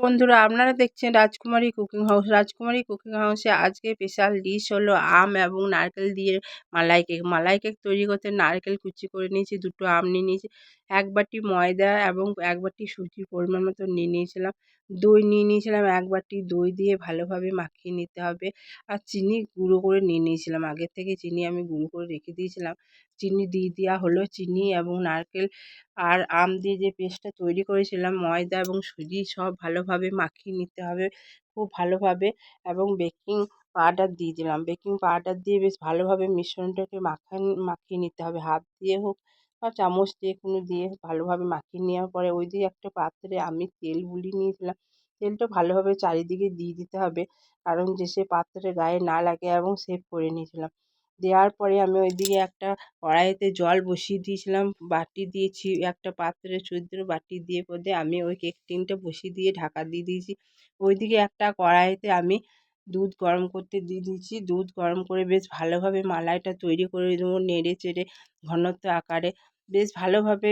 বন্ধুরা, আপনারা দেখছেন রাজকুমারী কুকিং হাউস। রাজকুমারী কুকিং হাউসে আজকে স্পেশাল ডিশ হলো আম এবং নারকেল দিয়ে মালাই কেক। মালাই কেক তৈরি করতে নারকেল কুচি করে নিয়েছি, দুটো আম নিয়ে নিয়েছি, এক বাটি ময়দা এবং এক বাটি সুজির পরিমাণ মতো নিয়ে নিয়েছিলাম, দই নিয়ে নিয়েছিলাম, এক বাটি দই দিয়ে ভালোভাবে মাখিয়ে নিতে হবে। আর চিনি গুঁড়ো করে নিয়ে নিয়েছিলাম, আগের থেকে চিনি আমি গুঁড়ো করে রেখে দিয়েছিলাম। চিনি দিয়ে দেওয়া হলো, চিনি এবং নারকেল আর আম দিয়ে যে পেস্টটা তৈরি করেছিলাম, ময়দা এবং সুজি সব ভালোভাবে মাখিয়ে নিতে হবে খুব ভালোভাবে। এবং বেকিং পাউডার দিয়ে দিলাম, বেকিং পাউডার দিয়ে বেশ ভালোভাবে মিশ্রণটাকে মাখিয়ে নিতে হবে, হাত দিয়ে হোক বা চামচ দিয়ে কোনো দিয়ে ভালোভাবে মাখিয়ে নেওয়ার পরে ওই দিয়ে একটা পাত্রে আমি তেল বুলিয়ে নিয়েছিলাম, তেলটা ভালোভাবে চারিদিকে দিয়ে দিতে হবে কারণ যে সে পাত্রের গায়ে না লাগে, এবং সেভ করে নিয়েছিলাম। দেওয়ার পরে আমি ওইদিকে একটা কড়াইতে জল বসিয়ে দিয়েছিলাম, বাটি দিয়েছি একটা পাত্রে, ছিদ্র বাটি দিয়ে করে আমি ওই কেক টিনটা বসিয়ে দিয়ে ঢাকা দিয়ে দিয়েছি। ওইদিকে একটা কড়াইতে আমি দুধ গরম করতে দিয়ে দিয়েছি, দুধ গরম করে বেশ ভালোভাবে মালাইটা তৈরি করে দেবো, নেড়ে চেড়ে ঘনত্ব আকারে বেশ ভালোভাবে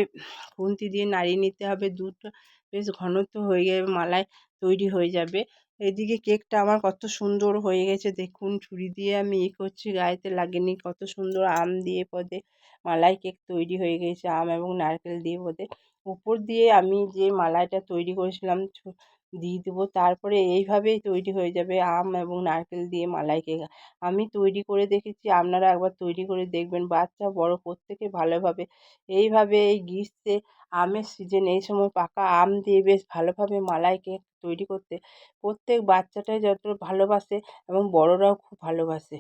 খুন্তি দিয়ে নাড়িয়ে নিতে হবে। দুধটা বেশ ঘনত্ব হয়ে যাবে, মালাই তৈরি হয়ে যাবে। এদিকে কেকটা আমার কত সুন্দর হয়ে গেছে দেখুন, ছুরি দিয়ে আমি করছি, গায়েতে লাগেনি, কত সুন্দর আম দিয়ে পদে মালাই কেক তৈরি হয়ে গেছে, আম এবং নারকেল দিয়ে পদে। উপর দিয়ে আমি যে মালাইটা তৈরি করেছিলাম দিয়ে দেবো, তারপরে এইভাবেই তৈরি হয়ে যাবে আম এবং নারকেল দিয়ে মালাই কেক। আমি তৈরি করে দেখেছি, আপনারা একবার তৈরি করে দেখবেন, বাচ্চা বড় প্রত্যেকে ভালোভাবে এইভাবে এই গ্রীষ্মে আমের সিজন, এই সময় পাকা আম দিয়ে বেশ ভালোভাবে মালাই কেক তৈরি করতে প্রত্যেক বাচ্চাটাই যত ভালোবাসে এবং বড়রাও খুব ভালোবাসে।